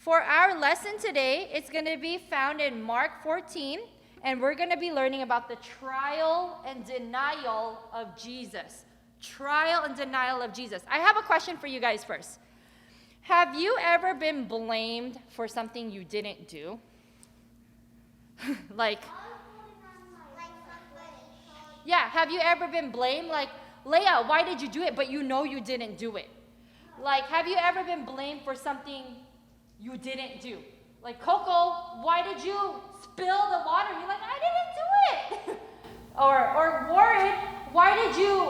For our lesson today, it's going to be found in Mark 14, and we're going to be learning about the trial and denial of Jesus. Trial and denial of Jesus. I have a question for you guys first. Have you ever been blamed for something you didn't do? Yeah, have you ever been blamed? Like, Leah, why did you do it, but you know you didn't do it? Like, have you ever been blamed for something you didn't do? Like, Coco, why did you spill the water? You're like, I didn't do it. or Warren, why did you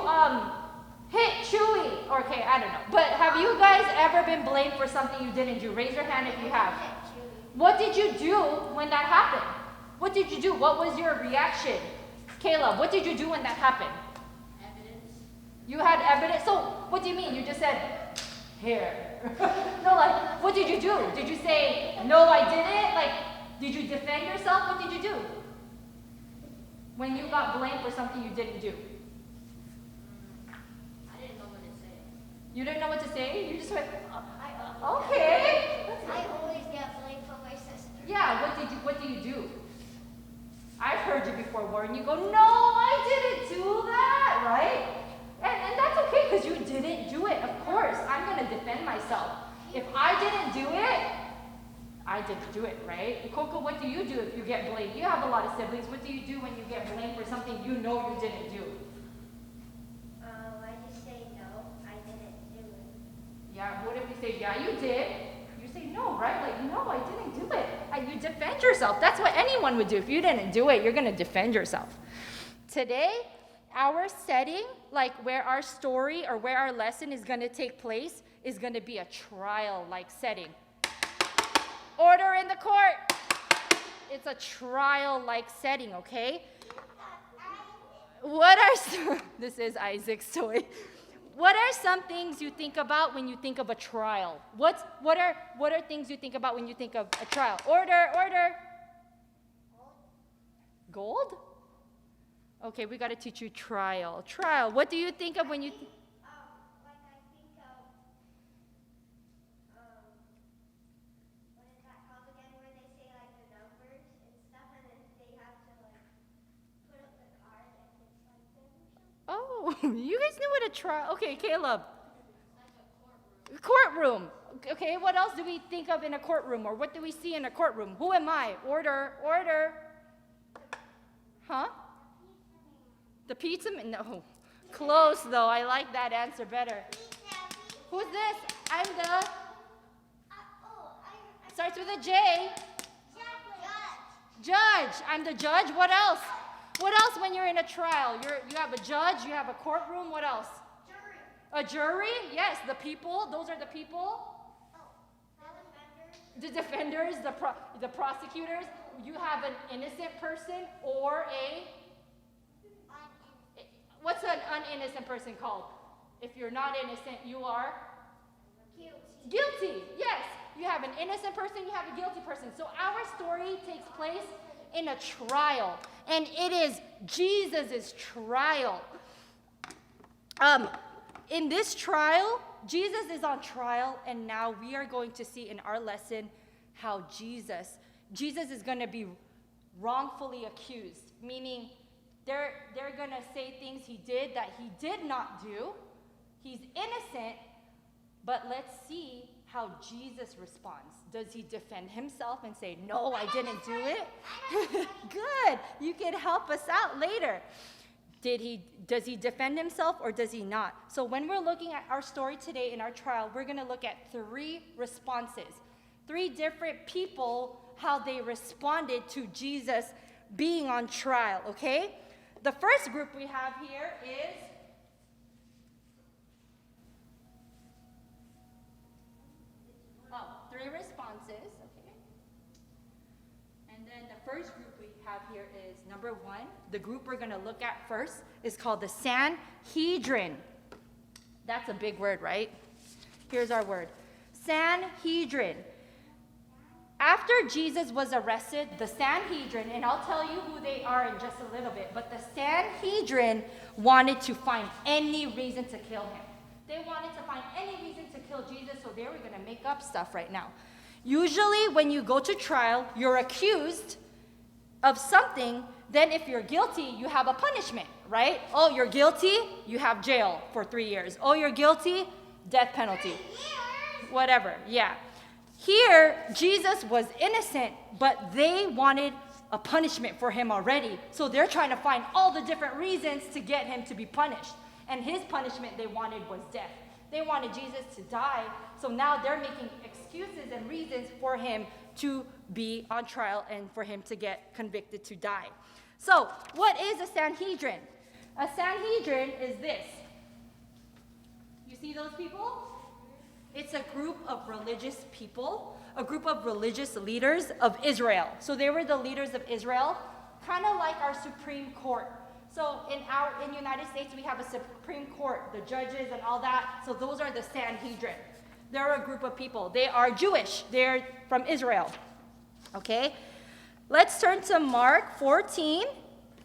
hit Chewy? Okay, I don't know. But have you guys ever been blamed for something you didn't do? Raise your hand if you have. What did you do when that happened? What did you do? What was your reaction? Caleb, what did you do when that happened? Evidence. You had evidence? So, what do you mean? You just said, here. No, like, what did you do? Did you say, no, I didn't? Like, did you defend yourself? What did you do? When you got blamed for something you didn't do? I didn't know what to say. You didn't know what to say? You just went, okay. I always get blamed for my sister. Yeah, what do you do? I've heard you before, Warren. You go, no, I didn't do that, right? And that's okay because you didn't do it. Of course, I'm going to defend myself. If I didn't do it, I didn't do it, right? Coco, what do you do if you get blamed? You have a lot of siblings. What do you do when you get blamed for something you know you didn't do? I just say no, I didn't do it. Yeah, what if you say, yeah, you did? You say no, right? Like, no, I didn't do it. And you defend yourself. That's what anyone would do. If you didn't do it, you're going to defend yourself. Today, our setting, like where our story or where our lesson is going to take place, is going to be a trial-like setting. Order in the court. It's a trial-like setting, okay? This is Isaac's toy. What are some things you think about when you think of a trial? What are things you think about when you think of a trial? Order. Gold? Okay, we got to teach you trial. Trial. What do you think of when you... I think of, what is that called again, where they say like the numbers and stuff, and then they have to like put up the card and it's like them or something? Oh, you guys knew what a trial... Okay, Caleb. Like a courtroom. Courtroom. Okay, what else do we think of in a courtroom? Or what do we see in a courtroom? Who am I? Order. Huh? The pizza man? No. Close, though. I like that answer better. Who's this? I'm the... Starts with a J. Judge. I'm the judge. What else? What else when you're in a trial? You have a judge, you have a courtroom. What else? Jury. A jury? Yes, the people. Those are the people. The defenders, the prosecutors. You have an innocent person or a... What's an uninnocent person called? If you're not innocent, you are? Guilty. Yes. You have an innocent person, you have a guilty person. So our story takes place in a trial. And it is Jesus' trial. In this trial, Jesus is on trial, and now we are going to see in our lesson how Jesus is going to be wrongfully accused, meaning they're going to say things he did that he did not do. He's innocent, but let's see how Jesus responds. Does he defend himself and say, no, I didn't do it? Good. You can help us out later. Does he defend himself or does he not? So when we're looking at our story today in our trial, we're going to look at 3 responses. 3 different people, how they responded to Jesus being on trial, okay? The first group we have here is three responses, okay? And then the first group we have here is number 1. The group we're going to look at first is called the Sanhedrin. That's a big word, right? Here's our word. Sanhedrin. After Jesus was arrested, the Sanhedrin, and I'll tell you who they are in just a little bit, but the Sanhedrin wanted to find any reason to kill him. They wanted to find any reason to kill Jesus, so they were going to make up stuff right now. Usually, when you go to trial, you're accused of something. Then if you're guilty, you have a punishment, right? Oh, you're guilty, you have jail for 3 years. Oh, you're guilty, death penalty. Whatever, yeah. Here, Jesus was innocent, but they wanted a punishment for him already. So they're trying to find all the different reasons to get him to be punished. And his punishment they wanted was death. They wanted Jesus to die. So now they're making excuses and reasons for him to be on trial and for him to get convicted to die. So what is a Sanhedrin? A Sanhedrin is this. You see those people? It's a group of religious people, a group of religious leaders of Israel. So they were the leaders of Israel, kind of like our Supreme Court. So in the United States, we have a Supreme Court, the judges and all that. So those are the Sanhedrin. They're a group of people. They are Jewish. They're from Israel. Okay? Let's turn to Mark 14,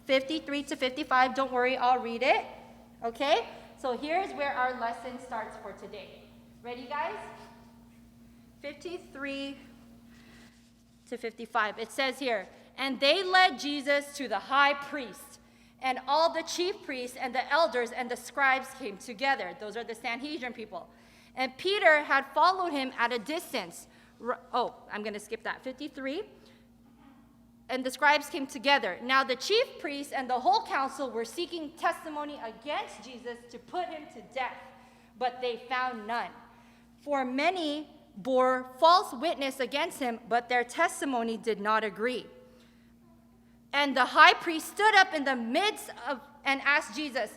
53 to 55. Don't worry, I'll read it. Okay? So here's where our lesson starts for today. Ready, guys? 53 to 55. It says here, and they led Jesus to the high priest, and all the chief priests and the elders and the scribes came together. Those are the Sanhedrin people. And Peter had followed him at a distance. Oh, I'm going to skip that. 53. And the scribes came together. Now the chief priests and the whole council were seeking testimony against Jesus to put him to death, but they found none. For many bore false witness against him, but their testimony did not agree. And the high priest stood up in the midst of and asked Jesus,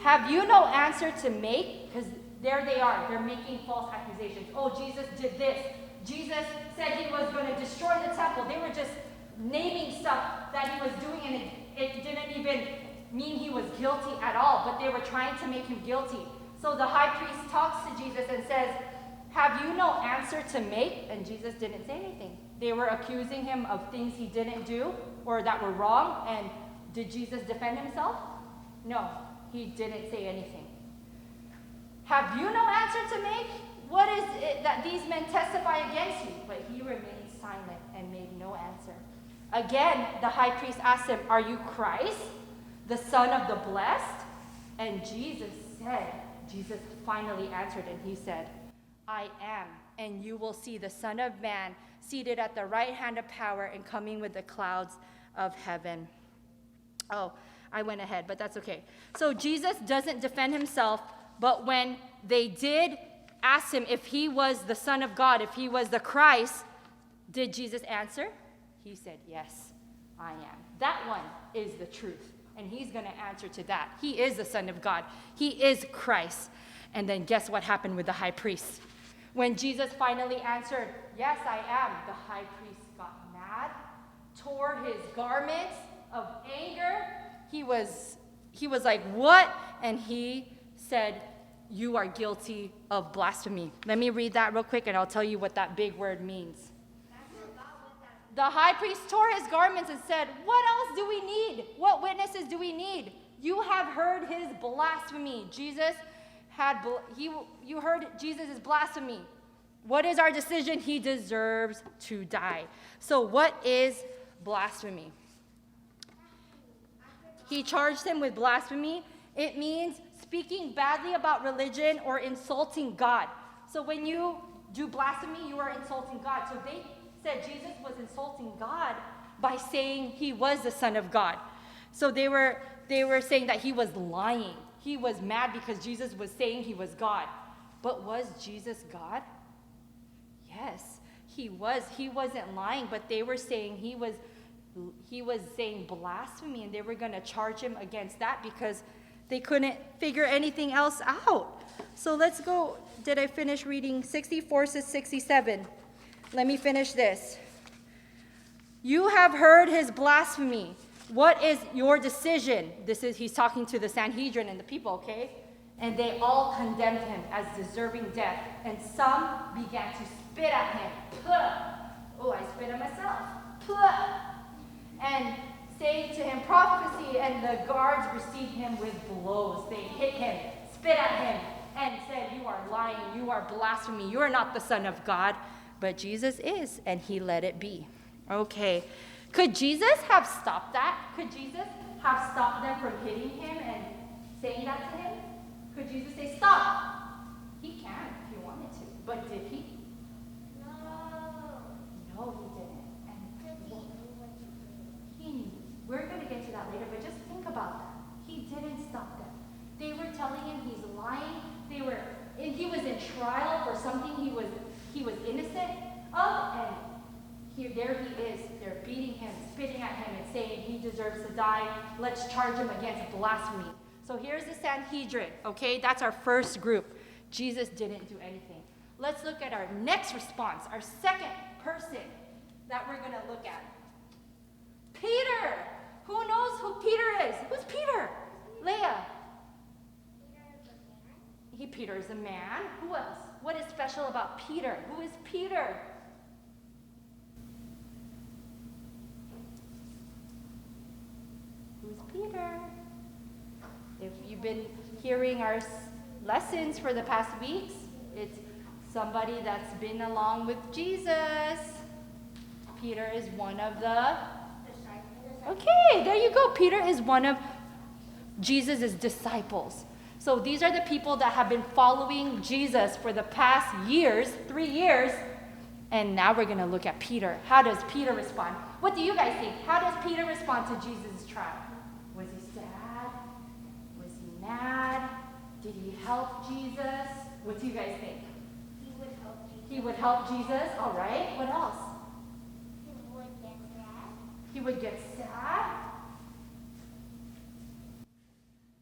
have you no answer to make? Because there they are. They're making false accusations. Oh, Jesus did this. Jesus said he was going to destroy the temple. They were just naming stuff that he was doing, and it didn't even mean he was guilty at all, but they were trying to make him guilty. So the high priest talks to Jesus and says, have you no answer to make? And Jesus didn't say anything. They were accusing him of things he didn't do or that were wrong. And did Jesus defend himself? No, he didn't say anything. Have you no answer to make? What is it that these men testify against you? But he remained silent and made no answer. Again, the high priest asked him, are you Christ, the Son of the Blessed? And Jesus finally answered, and he said, I am, and you will see the Son of Man seated at the right hand of power and coming with the clouds of heaven. Oh, I went ahead, but that's okay. So Jesus doesn't defend himself, but when they did ask him if he was the Son of God, if he was the Christ, did Jesus answer? He said, yes, I am. That one is the truth, and he's going to answer to that. He is the Son of God. He is Christ. And then guess what happened with the high priest? When Jesus finally answered, yes, I am, the high priest got mad, tore his garments of anger. He was like, what? And he said, you are guilty of blasphemy. Let me read that real quick, and I'll tell you what that big word means. The high priest tore his garments and said, what else do we need? What witnesses do we need? You have heard his blasphemy. You heard Jesus' blasphemy. What is our decision? He deserves to die. So what is blasphemy? He charged him with blasphemy. It means speaking badly about religion or insulting God. So when you do blasphemy, you are insulting God. So they said Jesus was insulting God by saying he was the Son of God. So they were saying that he was lying. He was mad because Jesus was saying he was God. But was Jesus God? Yes, he was. He wasn't lying, but they were saying he was saying blasphemy, and they were going to charge him against that because they couldn't figure anything else out. So let's go. Did I finish reading 64 to 67? Let me finish this. You have heard his blasphemy. What is your decision? He's talking to the Sanhedrin and the people, okay? And they all condemned him as deserving death. And some began to spit at him. Puh. Oh, I spit at myself. Puh. And saying to him prophecy, and the guards received him with blows. They hit him, spit at him, and said, you are lying, you are blasphemy, you are not the Son of God. but Jesus is, and he let it be. Okay. Could Jesus have stopped that? Could Jesus have stopped them from hitting him and saying that to him? Could Jesus say, stop? He can if he wanted to. But did he? No, he didn't. And he knew. We're going to get to that later, but just think about that. He didn't stop them. They were telling him he's lying. He was in trial for something he was innocent of, and there he is. They're beating him, spitting at him, and saying he deserves to die. Let's charge him against blasphemy. So here's the Sanhedrin, okay? That's our first group. Jesus didn't do anything. Let's look at our next response, our second person that we're going to look at. Peter. Who knows who Peter is? Who's Peter? Leah. Peter is a man. Who else? What is special about Peter? Who is Peter? Who's Peter? If you've been hearing our lessons for the past weeks, it's somebody that's been along with Jesus. Peter is one of the... Okay, there you go. Peter is one of Jesus' disciples. So these are the people that have been following Jesus for the past years, 3 years. And now we're going to look at Peter. How does Peter respond? What do you guys think? How does Peter respond to Jesus' trial? Was he sad? Was he mad? Did he help Jesus? What do you guys think? He would help Jesus. He would help Jesus. All right. What else? He would get sad. He would get sad.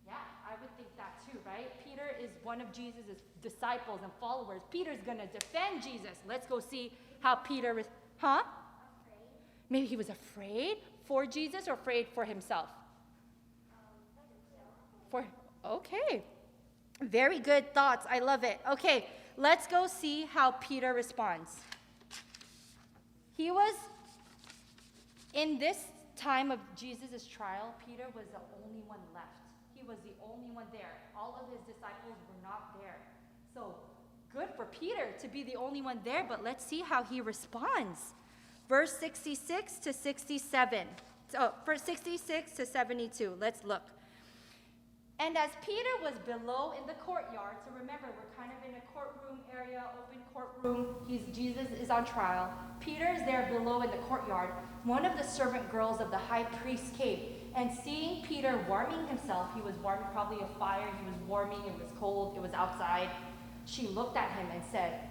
Yeah, I would think that too, right? Peter is one of Jesus' disciples and followers. Peter's going to defend Jesus. Let's go see how Peter is. Huh? Afraid. Maybe he was afraid for Jesus or afraid for himself? Okay. Very good thoughts. I love it. Okay, let's go see how Peter responds. He was, in this time of Jesus' trial, Peter was the only one left. He was the only one there. All of his disciples were not there. So good for Peter to be the only one there, but let's see how he responds. Verse 66 to 67. Verse 66 to 72. Let's look. And as Peter was below in the courtyard, so remember, we're kind of in a courtroom area, open courtroom. Jesus is on trial. Peter is there below in the courtyard. One of the servant girls of the high priest came, and seeing Peter warming himself, he was warming probably a fire, he was warming, it was cold, it was outside. She looked at him and said,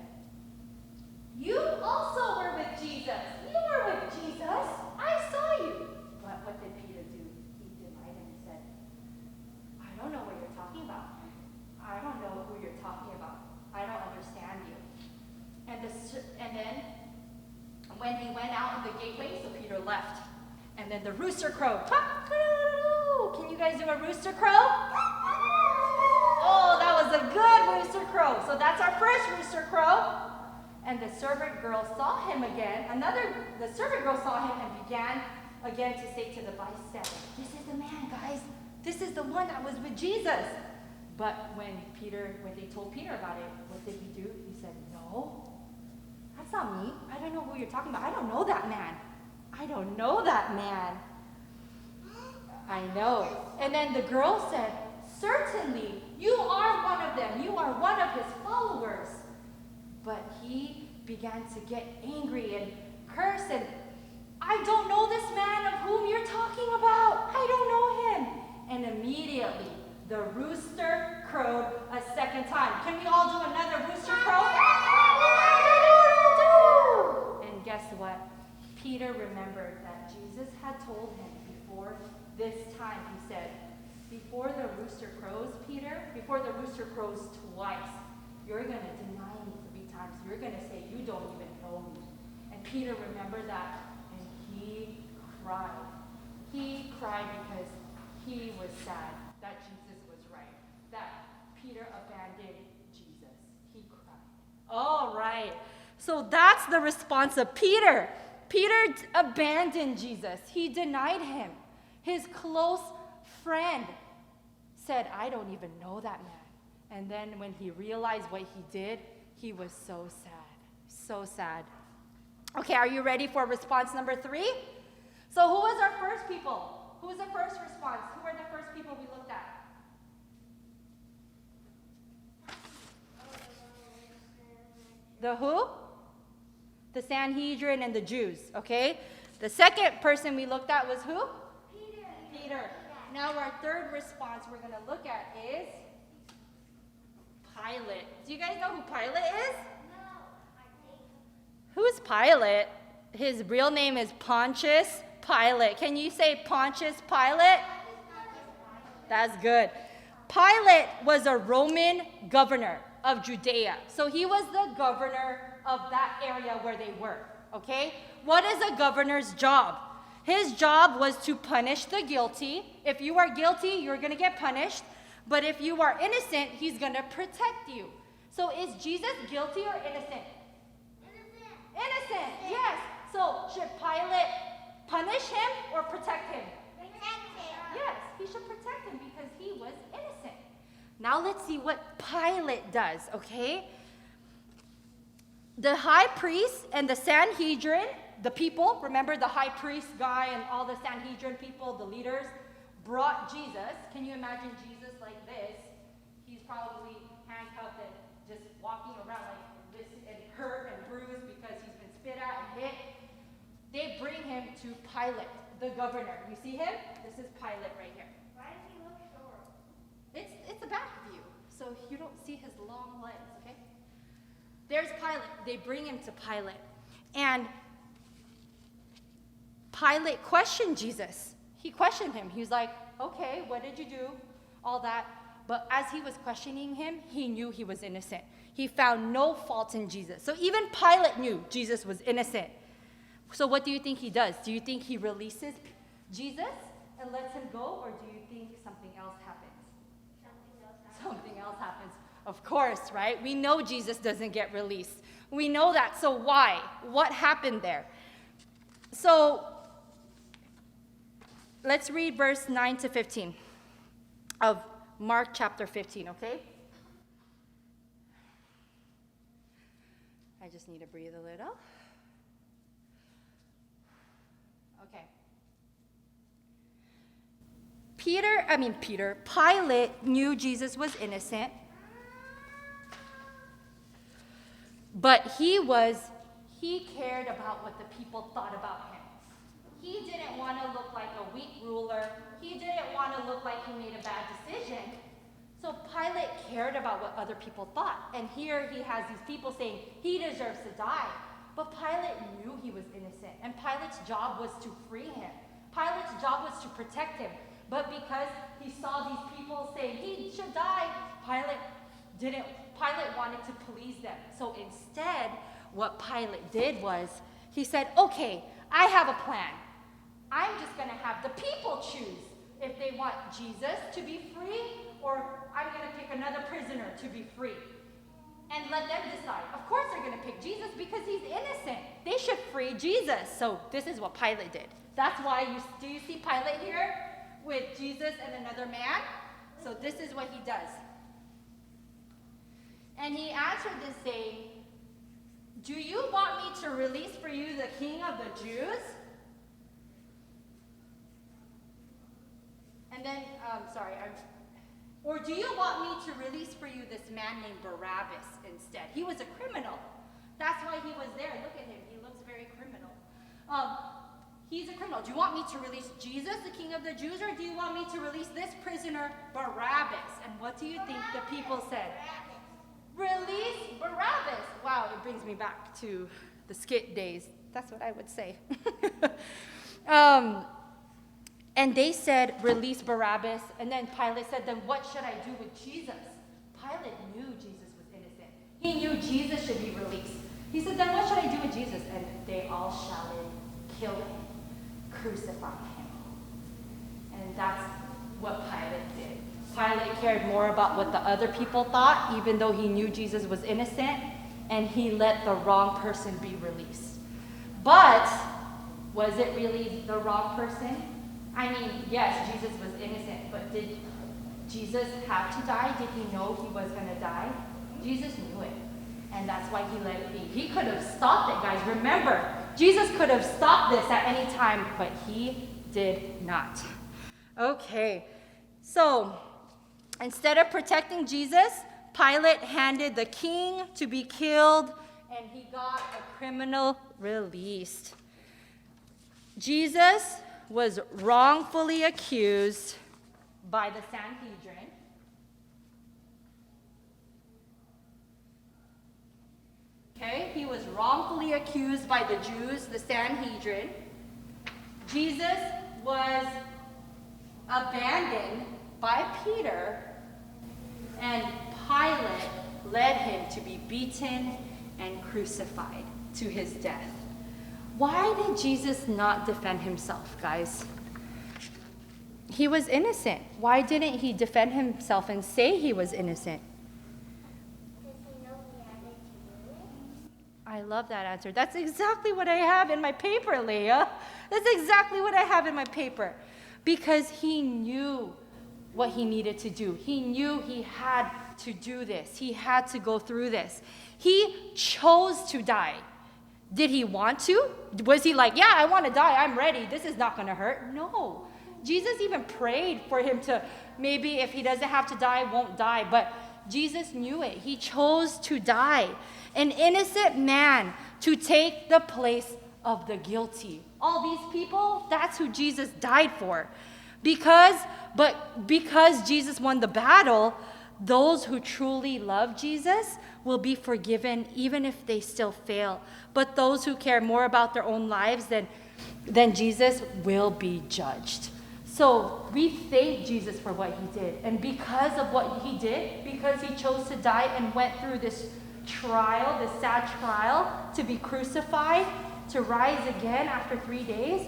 "You also were with Jesus. You were with Jesus. I saw you." But what did Peter do? He denied him and said, "I don't know what you're talking about. I don't know who you're talking about. I don't understand you." And then when he went out in the gateway, so Peter left. And then the rooster crowed. Can you guys do a rooster crow? Oh, that was a good rooster crow. So that's our first rooster crow. And the servant girl saw him again. The servant girl saw him and began again to say to the bystander, "This is the man, guys. This is the one that was with Jesus." But when they told Peter about it, what did he do? He said, "No, that's not me. I don't know who you're talking about. I don't know that man. I don't know that man." I know. And then the girl said, "Certainly, you are one of them. You are one of his followers." But he began to get angry and curse and, "I don't know this man of whom you're talking about. I don't know him." And immediately the rooster crowed a second time. Can we all do another rooster crow? And guess what? Peter remembered that Jesus had told him before this time, he said, "Before the rooster crows, Peter, before the rooster crows twice, you're going to deny me 3 times. You're going to say you don't even know me." And Peter remembered that, and he cried. He cried because he was sad that Jesus was right, that Peter abandoned Jesus. He cried. All right. So that's the response of Peter. Peter abandoned Jesus. He denied him. His close friend said, "I don't even know that man." And then when he realized what he did, he was so sad. So sad. Okay, are you ready for response number 3? So who was our first people? Who was the first response? Who were the first people we looked at? The who? The Sanhedrin and the Jews, okay? The second person we looked at was who? Peter. Now our third response we're going to look at is Pilate. Do you guys know who Pilate is? Who's Pilate? His real name is Pontius Pilate. Can you say Pontius Pilate? That's good. Pilate was a Roman governor of Judea. So he was the governor of that area where they were, okay? What is a governor's job? His job was to punish the guilty. If you are guilty, you're going to get punished. But if you are innocent, he's going to protect you. So is Jesus guilty or innocent? Innocent, yes. So should Pilate punish him or protect him? Yes, he should protect him because he was innocent. Now let's see what Pilate does, okay? The high priest and the Sanhedrin, the people, remember the high priest guy and all the Sanhedrin people, the leaders, brought Jesus. Can you imagine Jesus like this? He's probably handcuffed and just walking around like this and hurt and bruised because he's been spit at and hit. They bring him to Pilate, the governor. You see him? This is Pilate right here. Why does he look short? It's a back view, so you don't see his long legs, okay? There's Pilate. They bring him to Pilate. And Pilate questioned Jesus. He questioned him. He was like, okay, what did you do? All that. But as he was questioning him, he knew he was innocent. He found no fault in Jesus. So even Pilate knew Jesus was innocent. So what do you think he does? Do you think he releases Jesus and lets him go, or do you think something else happens? Something else happens. Of course, right? We know Jesus doesn't get released. We know that. So why? What happened there? So let's read verse 9 to 15 of Mark chapter 15, okay? I just need to breathe a little. Okay. Pilate knew Jesus was innocent, but he cared about what the people thought about him. He didn't want to look like a weak ruler. He didn't want to look like he made a bad decision. So Pilate cared about what other people thought. And here he has these people saying he deserves to die. But Pilate knew he was innocent. And Pilate's job was to free him. Pilate's job was to protect him. But because he saw these people saying he should die, Pilate wanted to please them. So instead, what Pilate did was he said, okay, I have a plan. I'm just going to have the people choose if they want Jesus to be free, or I'm going to pick another prisoner to be free. And let them decide. Of course they're going to pick Jesus because he's innocent. They should free Jesus. So this is what Pilate did. That's why do you see Pilate here with Jesus and another man? So this is what he does. And he answered this saying, do you want me to release for you the king of the Jews? And then, or do you want me to release for you this man named Barabbas instead? He was a criminal. That's why he was there. Look at him. He looks very criminal. He's a criminal. Do you want me to release Jesus, the king of the Jews, or do you want me to release this prisoner, Barabbas? And what do you think the people said? Release Barabbas. Wow, it brings me back to the skit days. That's what I would say. And they said, release Barabbas. And then Pilate said, then what should I do with Jesus? Pilate knew Jesus was innocent. He knew Jesus should be released. He said, then what should I do with Jesus? And they all shouted, kill him, crucify him. And that's what Pilate did. Pilate cared more about what the other people thought, even though he knew Jesus was innocent, and he let the wrong person be released. But was it really the wrong person? I mean, yes, Jesus was innocent, but did Jesus have to die? Did he know he was going to die? Jesus knew it, and that's why he let it be. He could have stopped it, guys. Remember, Jesus could have stopped this at any time, but he did not. Okay, so instead of protecting Jesus, Pilate handed the king to be killed, and he got a criminal released. Jesus was wrongfully accused by the Sanhedrin. Okay, he was wrongfully accused by the Jews, the Sanhedrin. Jesus was abandoned by Peter, and Pilate led him to be beaten and crucified to his death. Why did Jesus not defend himself, guys? He was innocent. Why didn't he defend himself and say he was innocent? I love that answer. That's exactly what I have in my paper, Leah. That's exactly what I have in my paper. Because he knew what he needed to do. He knew he had to do this. He had to go through this. He chose to die. Did he want to? Was he like, yeah, I want to die. I'm ready. This is not going to hurt. No. Jesus even prayed for him to, maybe if he doesn't have to die, won't die. But Jesus knew it. He chose to die. An innocent man to take the place of the guilty. All these people, that's who Jesus died for. Because Jesus won the battle, those who truly love Jesus will be forgiven even if they still fail. But those who care more about their own lives than Jesus will be judged. So we thank Jesus for what he did. And because of what he did, because he chose to die and went through this trial, this sad trial, to be crucified, to rise again after 3 days,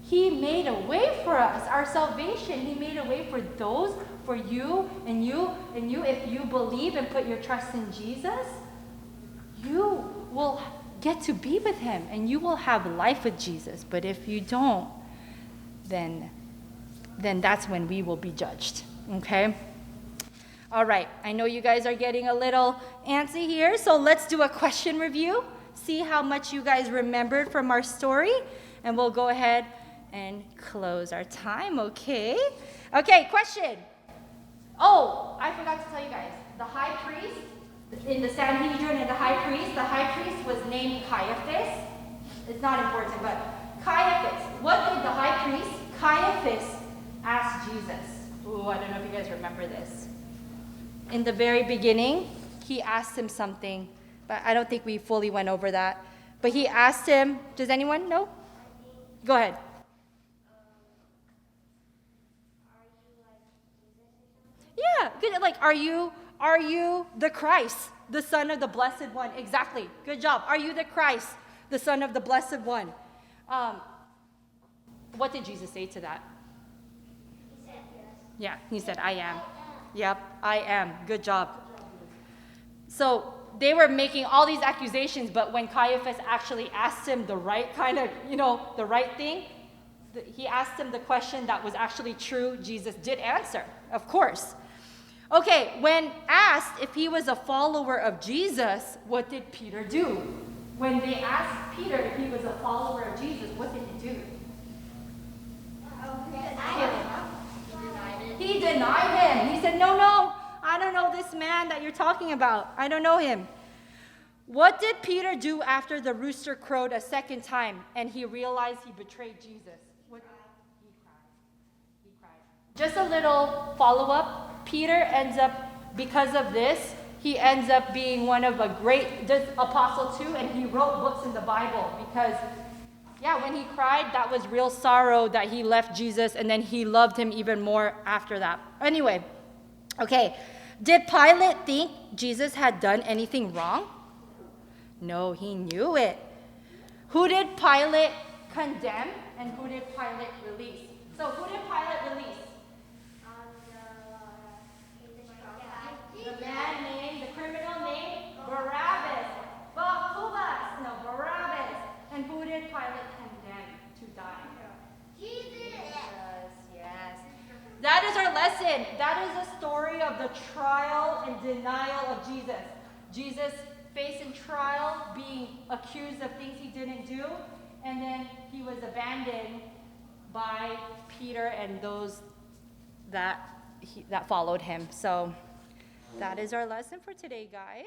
he made a way for us, our salvation. He made a way for those, for you and you and you. If you believe and put your trust in Jesus, you will get to be with him and you will have life with Jesus. But if you don't, then that's when we will be judged, okay? All right, I know you guys are getting a little antsy here, so let's do a question review. See how much you guys remembered from our story, and we'll go ahead and close our time, okay? Okay, question. Oh, I forgot to tell you guys. The high priest, in the Sanhedrin and the high priest was named Caiaphas. It's not important, but Caiaphas. What did the high priest, Caiaphas, ask Jesus? Ooh, I don't know if you guys remember this. In the very beginning, he asked him something, but I don't think we fully went over that. But he asked him, does anyone know? Go ahead. Yeah, good. Like, are you the Christ, the Son of the Blessed One? Exactly. Good job. Are you the Christ, the Son of the Blessed One? What did Jesus say to that? He said yes. Yeah, he said, I am. Yep, I am. Good job. So they were making all these accusations, but when Caiaphas actually asked him the right kind of, the right thing, he asked him the question that was actually true. Jesus did answer, of course. Okay, when asked if he was a follower of Jesus, what did Peter do? When they asked Peter if he was a follower of Jesus, what did he do? He denied him. He said, no, I don't know this man that you're talking about. I don't know him. What did Peter do after the rooster crowed a second time and he realized he betrayed Jesus? He cried. Just a little follow-up. Peter ends up, because of this, he ends up being one of a great apostle too, and he wrote books in the Bible because when he cried, that was real sorrow that he left Jesus, and then he loved him even more after that. Anyway, okay. Did Pilate think Jesus had done anything wrong? No, he knew it. Who did Pilate condemn, and who did Pilate release? So who did Pilate release? The man named, the criminal named Barabbas. Barabbas. And who did Pilate condemn to die? Jesus. Yes. That is our lesson. That is a story of the trial and denial of Jesus. Jesus facing trial, being accused of things he didn't do, And then he was abandoned by Peter and those that followed him. So that is our lesson for today, guys.